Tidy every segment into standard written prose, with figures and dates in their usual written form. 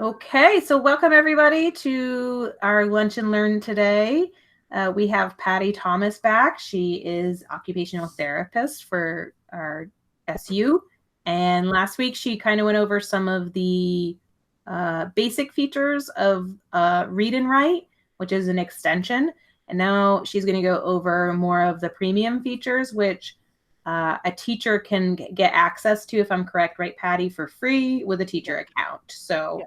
Okay, so welcome everybody to our Lunch and Learn today. We have Patty Thomas back. She is occupational therapist for our SU. And last week she kind of went over some of the basic features of Read and Write, which is an extension. And now she's going to go over more of the premium features, which a teacher can get access to, if I'm correct, right, Patty, for free with a teacher account. So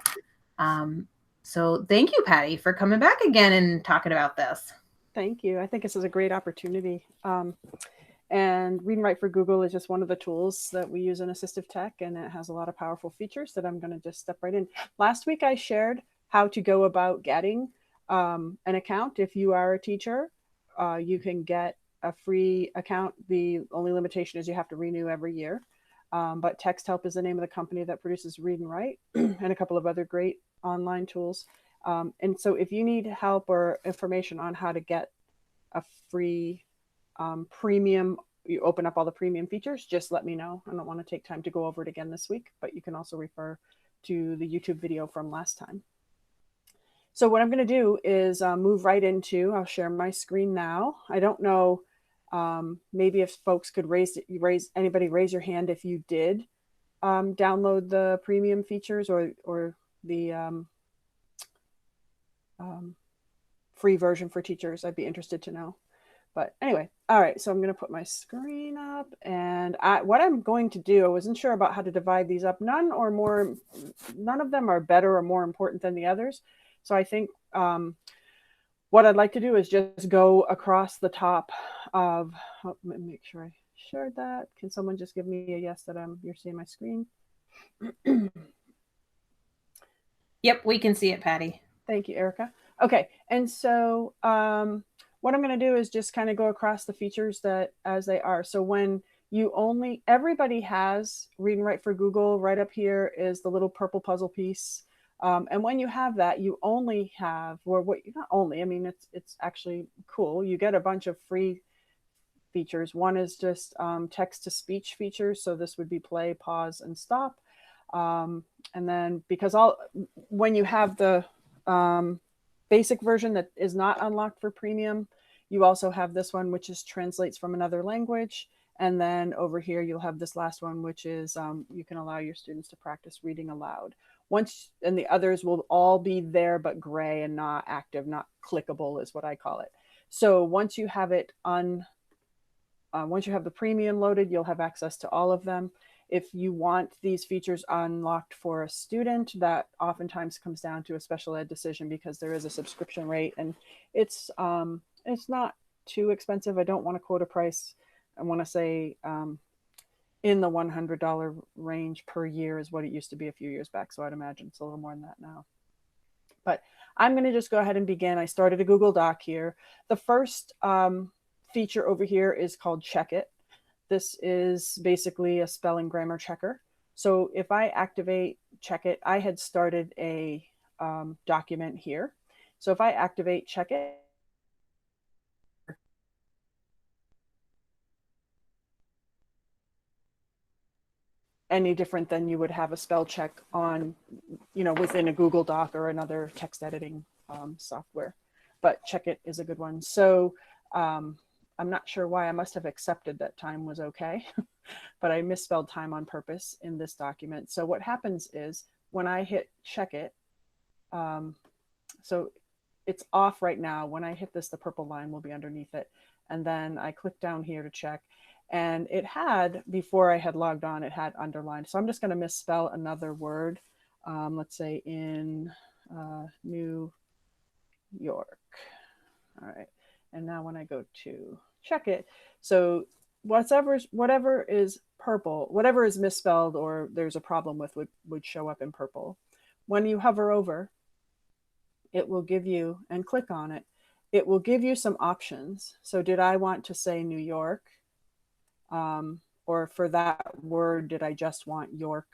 um, so thank you, Patty, for coming back again and talking about this. Thank you. I think this is a great opportunity. And Read and Write for Google is just one of the tools that we use in assistive tech, and it has a lot of powerful features that I'm going to just step right in. Last week, I shared how to go about getting an account. If you are a teacher, you can get a free account. The only limitation is you have to renew every year. But TextHelp is the name of the company that produces Read and Write and a couple of other great online tools. And so if you need help or information on how to get a free premium, you open up all the premium features, just let me know. I don't want to take time to go over it again this week, but you can also refer to the YouTube video from last time. So what I'm going to do is move right into, I'll share my screen now. I don't know, maybe if folks could raise your hand if you did download the premium features or the free version for teachers. I'd be interested to know. But anyway, all right, so I'm going to put my screen up, and what I'm going to do, I wasn't sure about how to divide these up. None of them are better or more important than the others. So I think what I'd like to do is just go across the top of, make sure I shared that. Can someone just give me a yes that you're seeing my screen? Yep, we can see it, Patty. Thank you, Erica. Okay, and so what I'm going to do is just kind of go across the features that as they are. So when everybody has Read and Write for Google. Right up here is the little purple puzzle piece. And when you have that, you only have, or what, not only, I mean, it's actually cool. You get a bunch of free features. One is just text to speech features. So this would be play, pause, and stop. And then when you have the basic version that is not unlocked for premium, you also have this one, which is translates from another language. And then over here, you'll have this last one, which is you can allow your students to practice reading aloud. And the others will all be there, but gray and not active, not clickable is what I call it. So once you have once you have the premium loaded, you'll have access to all of them. If you want these features unlocked for a student, that oftentimes comes down to a special ed decision because there is a subscription rate, and it's not too expensive. I don't want to quote a price. I want to say in the $100 range per year is what it used to be a few years back. So I'd imagine it's a little more than that now. But I'm going to just go ahead and begin. I started a Google Doc here. The first feature over here is called Check It. This is basically a spelling grammar checker. So if I activate Check It, I had started a document here. So if I activate Check It, any different than you would have a spell check on, within a Google Doc or another text editing software. But Check It is a good one. So I'm not sure why. I must have accepted that time was okay, but I misspelled time on purpose in this document. So what happens is when I hit Check It, so it's off right now. When I hit this, the purple line will be underneath it. And then I click down here to check. And it had, before I had logged on, it had underlined. So I'm just going to misspell another word. Let's say in New York. All right. And now when I go to Check It, so whatever is purple, whatever is misspelled or there's a problem with would show up in purple. When you hover over, it will give you, and click on it, it will give you some options. So did I want to say New York? Or for that word, did I just want York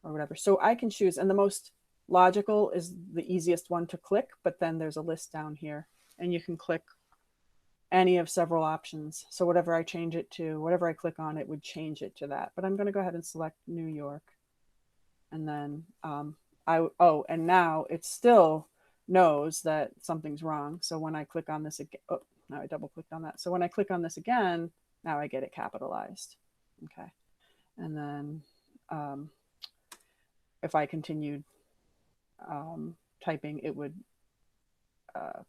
or whatever? So I can choose, and the most logical is the easiest one to click, but then there's a list down here and you can click any of several options. So whatever I change it to, whatever I click on, it would change it to that. But I'm going to go ahead and select New York. And then oh, and now it still knows that something's wrong. So when I click on this again, oh, now I double clicked on that. So when I click on this again, now I get it capitalized. Okay. And then if I continued typing, it would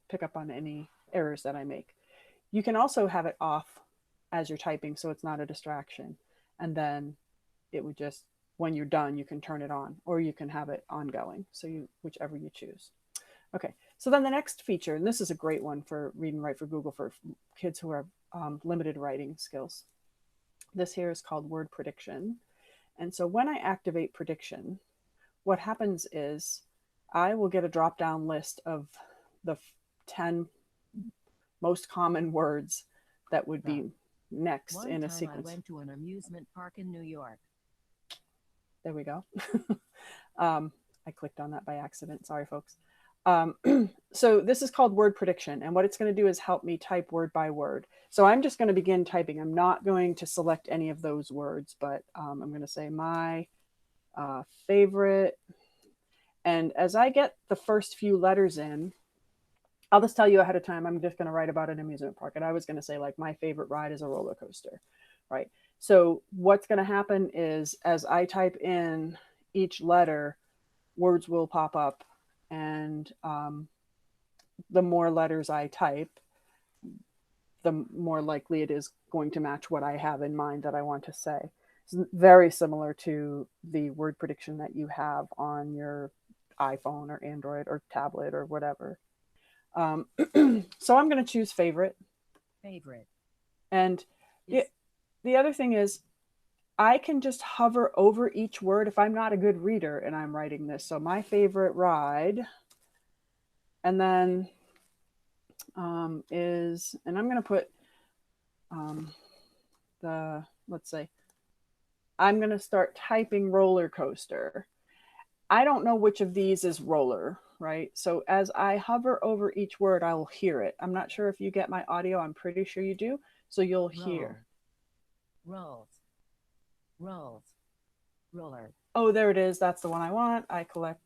pick up on any errors that I make. You can also have it off as you're typing so it's not a distraction. And then it would just, when you're done, you can turn it on, or you can have it ongoing. So whichever you choose. Okay, so then the next feature, and this is a great one for Read and Write for Google for kids who have limited writing skills. This here is called word prediction. And so when I activate prediction, what happens is I will get a drop-down list of the 10 most common words that would be next in a sequence. I went to an amusement park in New York. There we go. I clicked on that by accident. Sorry, folks. So this is called word prediction. And what it's going to do is help me type word by word. So I'm just going to begin typing. I'm not going to select any of those words, but I'm going to say my favorite. And as I get the first few letters in, I'll just tell you ahead of time, I'm just going to write about an amusement park. And I was going to say, like, my favorite ride is a roller coaster, right? So what's going to happen is as I type in each letter, words will pop up. And the more letters I type, the more likely it is going to match what I have in mind that I want to say. It's very similar to the word prediction that you have on your iPhone or Android or tablet or whatever. So I'm going to choose favorite. Favorite. And the other thing is I can just hover over each word if I'm not a good reader and I'm writing this. So my favorite ride, and then is, and I'm going to put let's say, I'm going to start typing roller coaster. I don't know which of these is roller, right? So as I hover over each word, I will hear it. I'm not sure if you get my audio. I'm pretty sure you do. So you'll hear. Rolls. Roller. Oh, there it is. That's the one I want. I click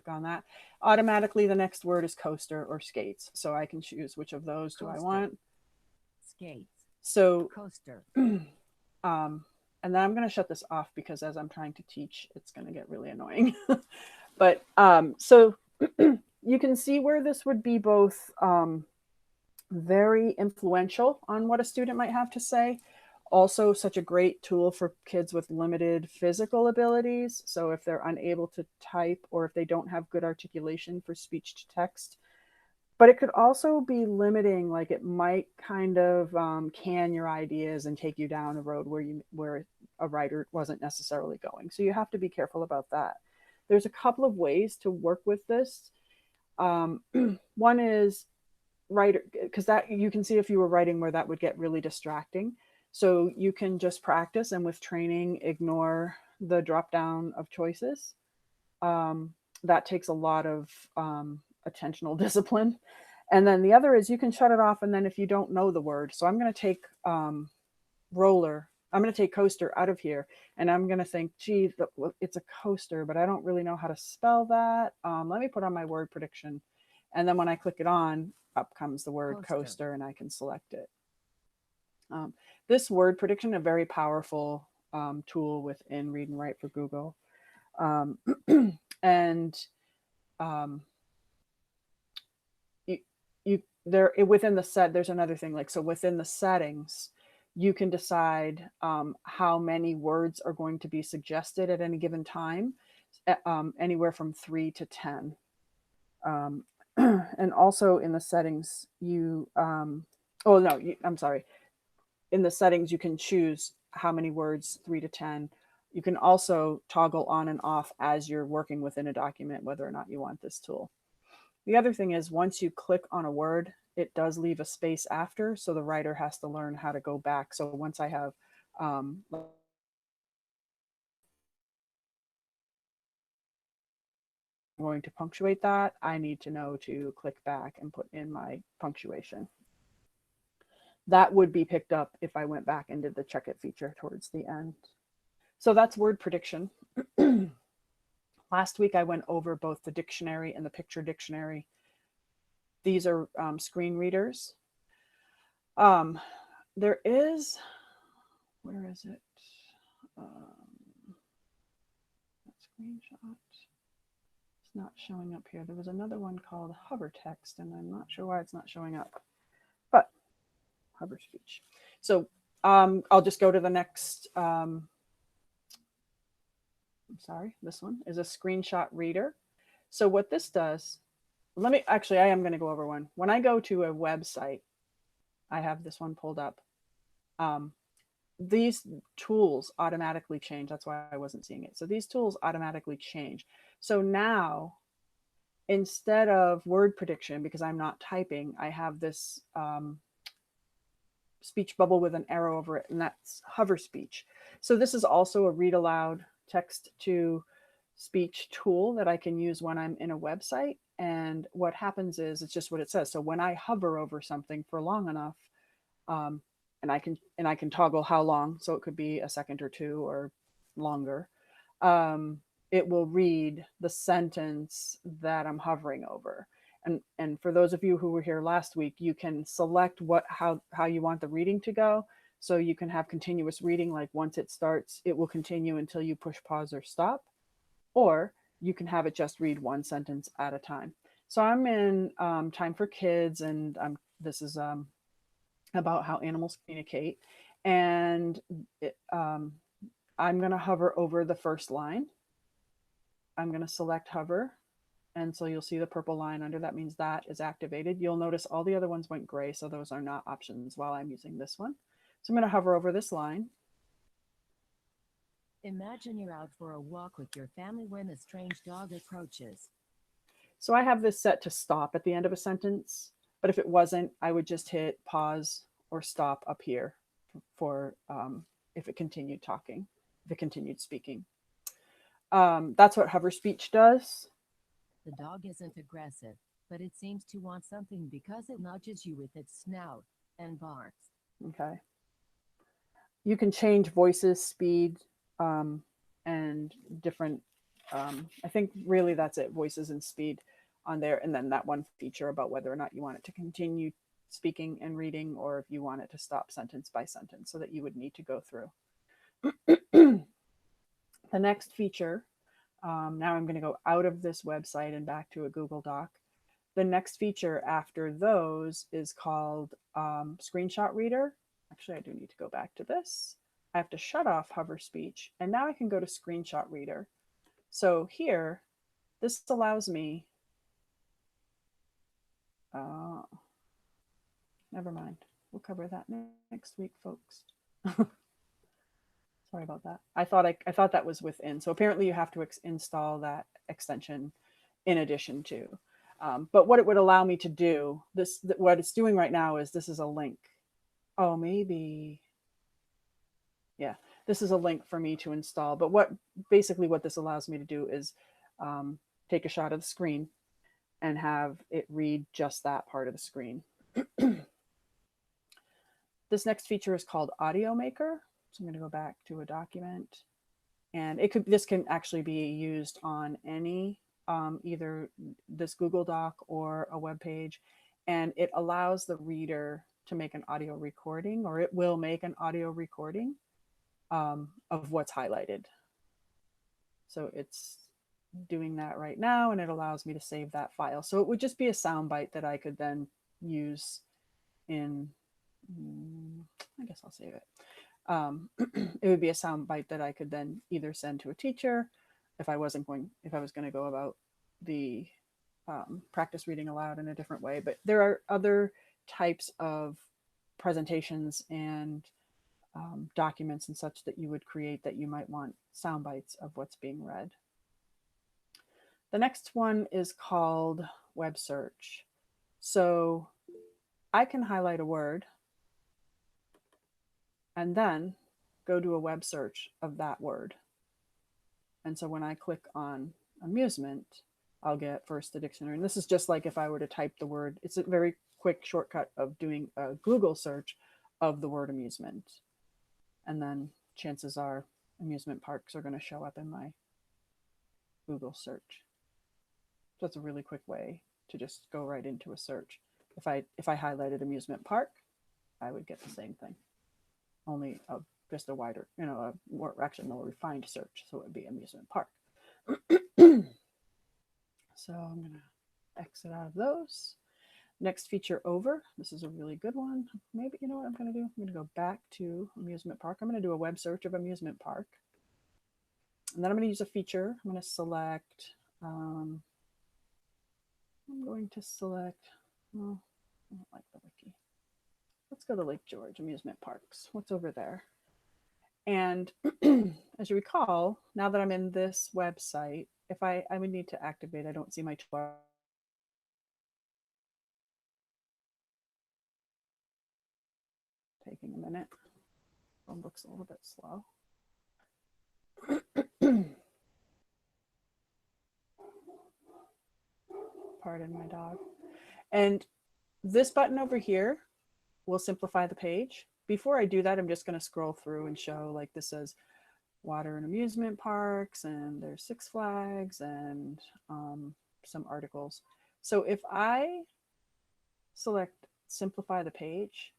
on that. Automatically, the next word is coaster or skates. So I can choose which of those do I want. Skates. So coaster. And then I'm going to shut this off because as I'm trying to teach, it's going to get really annoying. But so you can see where this would be both very influential on what a student might have to say. Also such a great tool for kids with limited physical abilities. So if they're unable to type or if they don't have good articulation for speech to text. But it could also be limiting, like it might kind of can your ideas and take you down a road where a writer wasn't necessarily going. So you have to be careful about that. There's a couple of ways to work with this. One is writer, because that you can see if you were writing where that would get really distracting. So you can just practice and with training, ignore the drop down of choices. That takes a lot of attentional discipline. And then the other is you can shut it off. And then if you don't know the word, so I'm going to take roller, I'm going to take coaster out of here. And I'm going to think, gee, it's a coaster, but I don't really know how to spell that. Let me put on my word prediction. And then when I click it on, up comes the word coaster and I can select it. This word prediction, a very powerful tool within Read and Write for Google. There within the set, there's another thing, like, so within the settings, you can decide how many words are going to be suggested at any given time, anywhere from 3 to 10. And also in the settings, I'm sorry. In the settings, you can choose how many words, 3 to 10. You can also toggle on and off as you're working within a document, whether or not you want this tool. The other thing is once you click on a word, it does leave a space after. So the writer has to learn how to go back. So once I have going to punctuate that, I need to know to click back and put in my punctuation. That would be picked up if I went back and did the check it feature towards the end. So that's word prediction. Last week I went over both the dictionary and the picture dictionary. These are screen readers. There is, where is it? That screenshot. It's not showing up here. There was another one called Hover Text, and I'm not sure why it's not showing up. But Hover Speech. So I'll just go to the next. I'm sorry, this one is a screenshot reader. So what this does, I am going to go over one. When I go to a website, I have this one pulled up. These tools automatically change. That's why I wasn't seeing it. So these tools automatically change. So now, instead of word prediction, because I'm not typing, I have this speech bubble with an arrow over it, and that's Hover Speech. So this is also a read aloud text to speech tool that I can use when I'm in a website. And what happens is, it's just what it says. So when I hover over something for long enough, and I can toggle how long, so it could be a second or two or longer, it will read the sentence that I'm hovering over. And for those of you who were here last week, you can select how you want the reading to go. So you can have continuous reading, like once it starts, it will continue until you push pause or stop. Or you can have it just read one sentence at a time. So I'm in Time for Kids, and this is about how animals communicate. And I'm going to hover over the first line. I'm going to select hover. And so you'll see the purple line under that means that is activated. You'll notice all the other ones went gray, so those are not options while I'm using this one. So I'm going to hover over this line. Imagine you're out for a walk with your family when a strange dog approaches. So I have this set to stop at the end of a sentence, but if it wasn't, I would just hit pause or stop up here for if it continued talking, if it continued speaking. That's what Hover Speech does. The dog isn't aggressive, but it seems to want something because it nudges you with its snout and barks. Okay. You can change voices, speed, and different, I think really that's it, voices and speed on there. And then that one feature about whether or not you want it to continue speaking and reading, or if you want it to stop sentence by sentence, so that you would need to go through. The next feature, now I'm going to go out of this website and back to a Google Doc. The next feature after those is called Screenshot Reader. Actually, I do need to go back to this. I have to shut off Hover Speech, and now I can go to Screenshot Reader. So here, this allows me, never mind. We'll cover that next week, folks. Sorry about that. I thought that was within. So apparently you have to install that extension in addition to. But what it would allow me to do, what it's doing right now is this is a link. Oh, maybe. Yeah, this is a link for me to install. But basically what this allows me to do is take a shot of the screen and have it read just that part of the screen. This next feature is called Audio Maker. So I'm going to go back to a document, and this can actually be used on any either this Google Doc or a web page, and it allows the reader to make an audio recording, or it will make an audio recording of what's highlighted. So it's doing that right now, and it allows me to save that file. So it would just be a soundbite that I could then use in, I guess I'll save it. It would be a soundbite that I could then either send to a teacher if I was going to go about the practice reading aloud in a different way. But there are other types of presentations and documents and such that you would create that you might want sound bites of what's being read. The next one is called Web Search. So I can highlight a word and then go to a web search of that word. And so when I click on amusement, I'll get first the dictionary. And this is just like if I were to type the word. It's a very quick shortcut of doing a Google search of the word amusement. And then chances are amusement parks are going to show up in my Google search. So it's a really quick way to just go right into a search. If I highlighted amusement park, I would get the same thing, only just a wider, a more refined search. So it would be amusement park. So I'm going to exit out of those. Next feature over. This is a really good one. Maybe, you know what I'm going to do? I'm going to go back to amusement park. I'm going to do a web search of amusement park. And then I'm going to use a feature. I'm going to select, well, I don't like the wiki. Let's go to Lake George Amusement Parks. What's over there? And as you recall, now that I'm in this website, if I would need to activate, I don't see my tool. Taking a minute. Phone book's a little bit slow. Pardon my dog. And this button over here will simplify the page. Before I do that, I'm just going to scroll through and show, like, this says water and amusement parks, and there's Six Flags and some articles. So if I select simplify the page,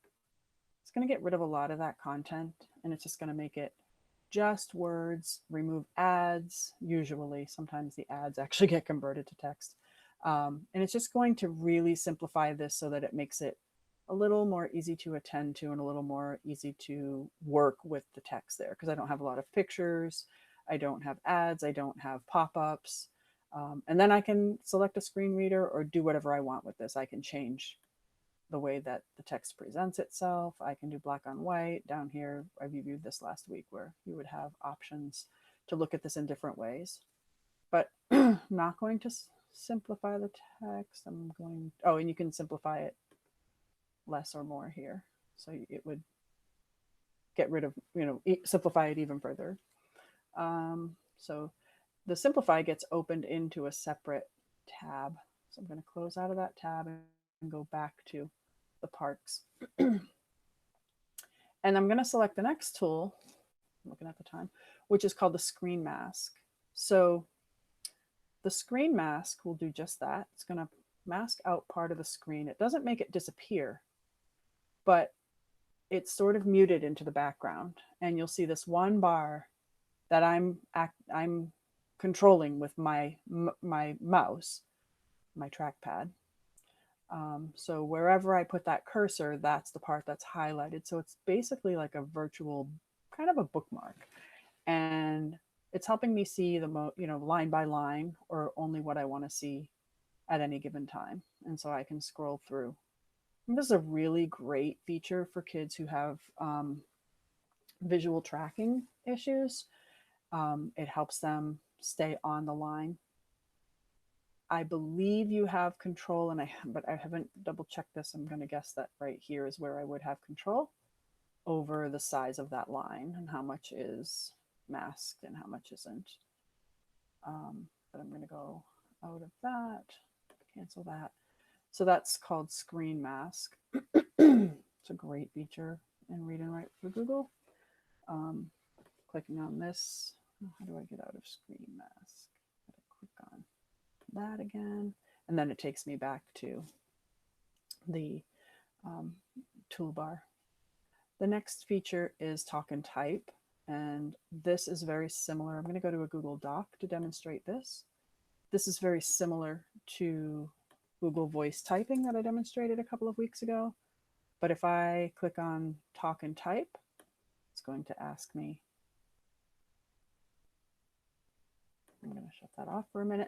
it's going to get rid of a lot of that content, and it's just going to make it just words, remove ads. Usually, sometimes the ads actually get converted to text. And it's just going to really simplify this so that it makes it a little more easy to attend to and a little more easy to work with the text there, because I don't have a lot of pictures, I don't have ads, I don't have pop-ups. And then I can select a screen reader or do whatever I want with this. I can change the way that the text presents itself. I can do black on white. Down here, I reviewed this last week where you would have options to look at this in different ways. But I'm not going to simplify the text. I'm going, oh, and you can simplify it less or more here. So it would get rid of, simplify it even further. So the simplify gets opened into a separate tab. So I'm going to close out of that tab and go back to the parks. And I'm going to select the next tool, I'm looking at the time, which is called the screen mask. So the screen mask will do just that. It's going to mask out part of the screen. It doesn't make it disappear, but it's sort of muted into the background. And you'll see this one bar that I'm controlling with my mouse, my trackpad. So wherever I put that cursor, that's the part that's highlighted. So it's basically like a virtual kind of a bookmark. And it's helping me see the line by line, or only what I want to see at any given time. And so I can scroll through. And this is a really great feature for kids who have visual tracking issues. It helps them stay on the line. I believe you have control, but I haven't double checked this. I'm going to guess that right here is where I would have control over the size of that line and how much is masked and how much isn't. But I'm going to go out of that, cancel that. So that's called Screen Mask. It's a great feature in Read and Write for Google. Clicking on this, how do I get out of Screen Mask? Click on that again, and then it takes me back to the toolbar. The next feature is Talk and Type, and this is very similar. I'm going to go to a Google Doc to demonstrate this. This is very similar to Google Voice Typing that I demonstrated a couple of weeks ago. But if I click on Talk and Type, it's going to ask me. I'm going to shut that off for a minute.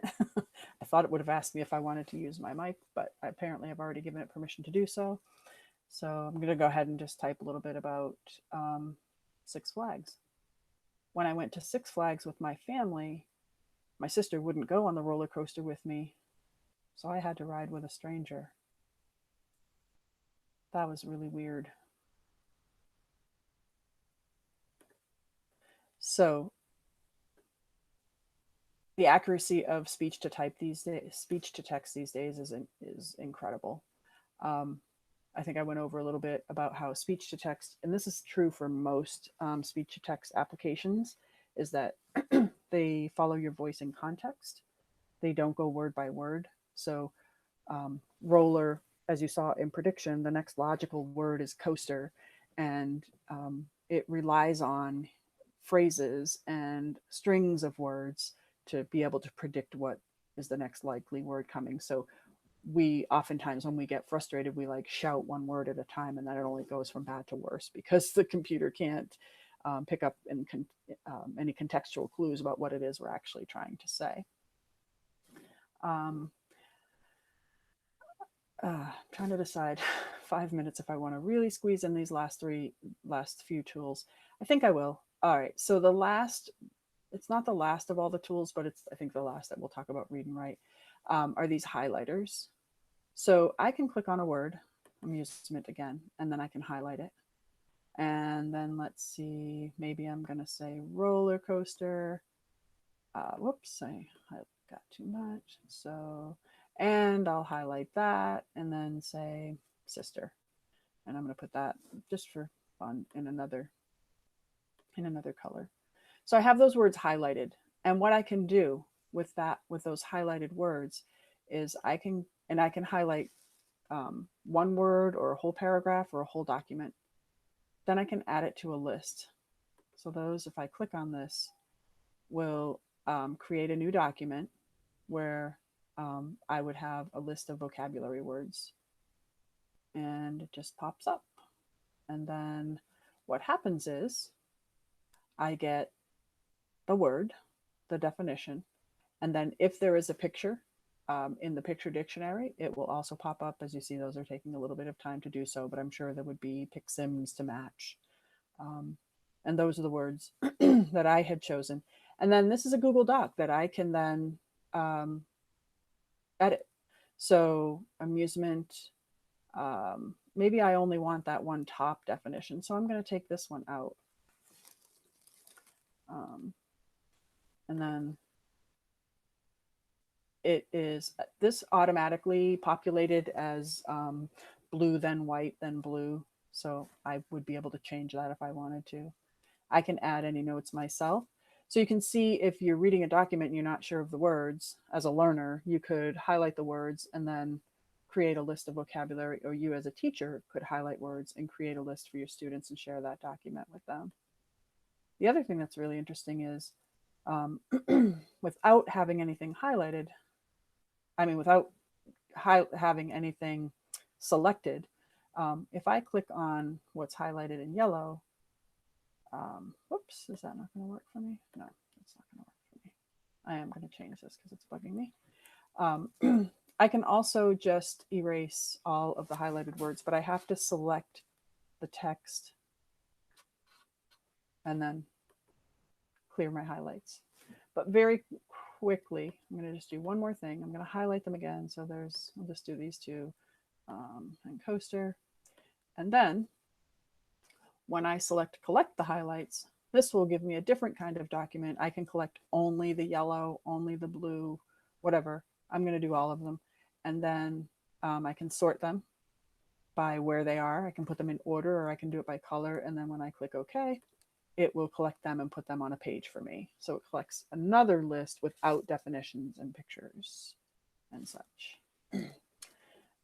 I thought it would have asked me if I wanted to use my mic, but apparently I've already given it permission to do so. So I'm going to go ahead and just type a little bit about Six Flags. When I went to Six Flags with my family, my sister wouldn't go on the roller coaster with me, so I had to ride with a stranger. That was really weird. So the accuracy of speech to type these days, speech to text these days is incredible. I think I went over a little bit about how speech to text, and this is true for most speech to text applications, is that they follow your voice in context. They don't go word by word. So roller, as you saw in prediction, the next logical word is coaster, and it relies on phrases and strings of words to be able to predict what is the next likely word coming. So we oftentimes, when we get frustrated, we like shout one word at a time, and then it only goes from bad to worse because the computer can't pick up any contextual clues about what it is we're actually trying to say. Trying to decide 5 minutes if I want to really squeeze in these last few tools. I think I will. All right. So it's not the last of all the tools, but it's, I think, the last that we'll talk about read and write, are these highlighters. So I can click on a word, amusement again, and then I can highlight it. And then let's see, maybe I'm going to say roller coaster. Whoops, I got too much. So, and I'll highlight that and then say sister. And I'm going to put that just for fun in another color. So I have those words highlighted. And what I can do with those highlighted words is I can highlight one word or a whole paragraph or a whole document. Then I can add it to a list. So those, if I click on this, will create a new document where I would have a list of vocabulary words, and it just pops up. And then what happens is I get the word, the definition, and then if there is a picture in the picture dictionary, it will also pop up. As you see, those are taking a little bit of time to do so, but I'm sure there would be pixims to match. And those are the words that I had chosen. And then this is a Google Doc that I can then edit. So amusement, maybe I only want that one top definition. So I'm going to take this one out. And then it is this automatically populated as blue, then white, then blue. So I would be able to change that if I wanted to. I can add any notes myself. So you can see if you're reading a document and you're not sure of the words, as a learner, you could highlight the words and then create a list of vocabulary, or you as a teacher could highlight words and create a list for your students and share that document with them. The other thing that's really interesting is without having anything highlighted, without having anything selected, if I click on what's highlighted in yellow, whoops, is that not going to work for me? No, it's not going to work for me. I am going to change this because it's bugging me. I can also just erase all of the highlighted words, but I have to select the text and then clear my highlights. But very quickly, I'm going to just do one more thing. I'm going to highlight them again. So I'll just do these two and coaster. And then when I select collect the highlights, this will give me a different kind of document. I can collect only the yellow, only the blue, whatever. I'm going to do all of them. And then I can sort them by where they are. I can put them in order, or I can do it by color. And then when I click OK, it will collect them and put them on a page for me. So it collects another list without definitions and pictures and such. And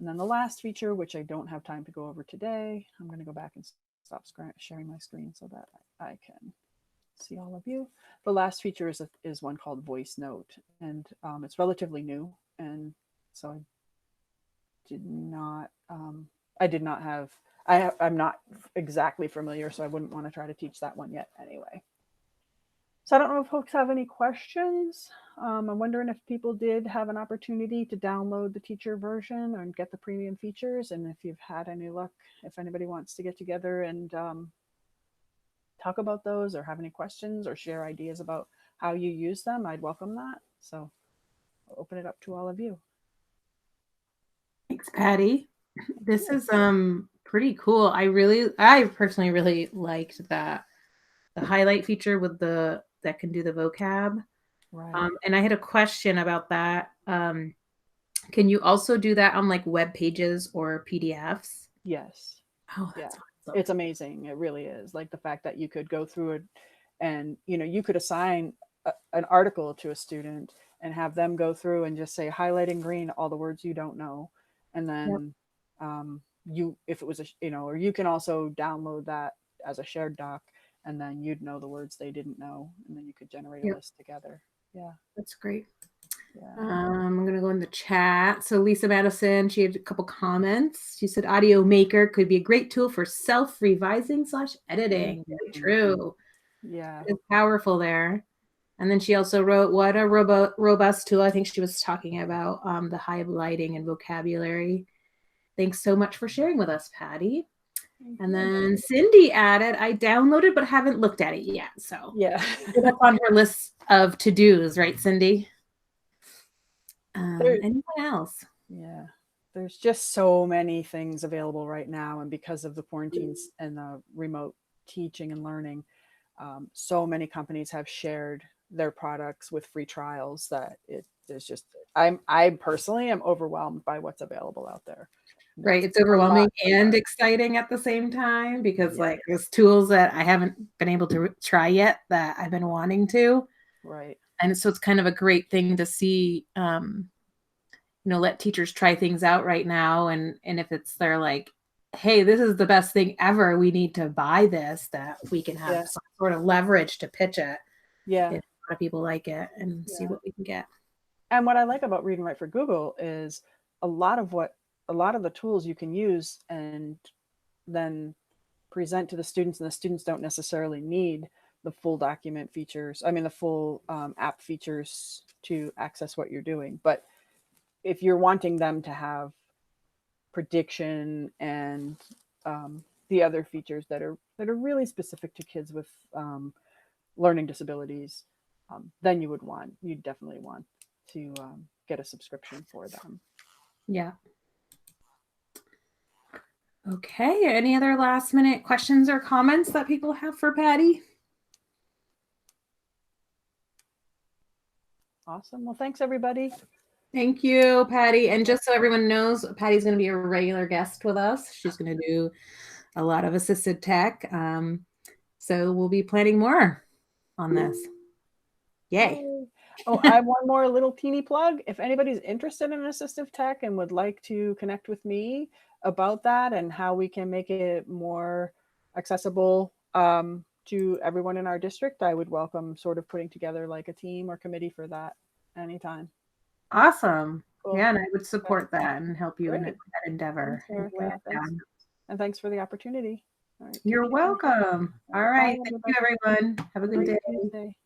then the last feature, which I don't have time to go over today, I'm going to go back and stop sharing my screen so that I can see all of you. The last feature is one called Voice Note, and it's relatively new, and so I'm not exactly familiar, so I wouldn't want to try to teach that one yet anyway. So I don't know if folks have any questions. I'm wondering if people did have an opportunity to download the teacher version and get the premium features, and if you've had any luck, if anybody wants to get together and talk about those, or have any questions or share ideas about how you use them, I'd welcome that. So I'll open it up to all of you. Thanks, Patty. This is pretty cool. I personally really liked the highlight feature with that can do the vocab. Right. And I had a question about that. Can you also do that on like web pages or PDFs? Yes. Oh, that's yeah. awesome. It's amazing. It really is. Like the fact that you could go through it and you could assign an article to a student and have them go through and just say, highlight in green all the words you don't know. And then if it was, or you can also download that as a shared doc, and then you'd know the words they didn't know. And then you could generate a list together. Yeah. That's great. Yeah. I'm going to go in the chat. So Lisa Madison, she had a couple comments. She said Audio Maker could be a great tool for self-revising / editing. Very true. Yeah. It's powerful there. And then she also wrote, what a robust tool. I think she was talking about the highlighting and vocabulary. Thanks so much for sharing with us, Patty. And then Cindy added, I downloaded but haven't looked at it yet. So yeah, that's on her list of to-dos, right, Cindy? Anyone else? Yeah, there's just so many things available right now. And because of the quarantines and the remote teaching and learning, so many companies have shared their products with free trials that there's just, I personally am overwhelmed by what's available out there. Right. It's overwhelming and exciting at the same time because like there's tools that I haven't been able to try yet that I've been wanting to. Right. And so it's kind of a great thing to see, let teachers try things out right now. And if they're like, hey, this is the best thing ever, we need to buy this, that we can have some sort of leverage to pitch it. Yeah. If a lot of people like it and see what we can get. And what I like about Read and Write for Google is a lot of the tools you can use and then present to the students, and the students don't necessarily need the full document features. I mean, the full app features to access what you're doing. But if you're wanting them to have prediction and the other features that are really specific to kids with learning disabilities, then you'd definitely want to get a subscription for them. Yeah. Okay. Any other last minute questions or comments that people have for Patty? Awesome. Well, thanks everybody. Thank you, Patty. And just so everyone knows, Patty's going to be a regular guest with us. She's going to do a lot of assisted tech. So we'll be planning more on this. Yay. Oh, I have one more little teeny plug. If anybody's interested in assistive tech and would like to connect with me about that and how we can make it more accessible to everyone in our district, I would welcome sort of putting together like a team or committee for that anytime. Awesome. Cool. Yeah, and I would support that and help you in Great. that endeavor. Thanks, Erica. And thanks for the opportunity. All right, you're welcome. All right. Thank you, everyone. Have a good day. Tuesday.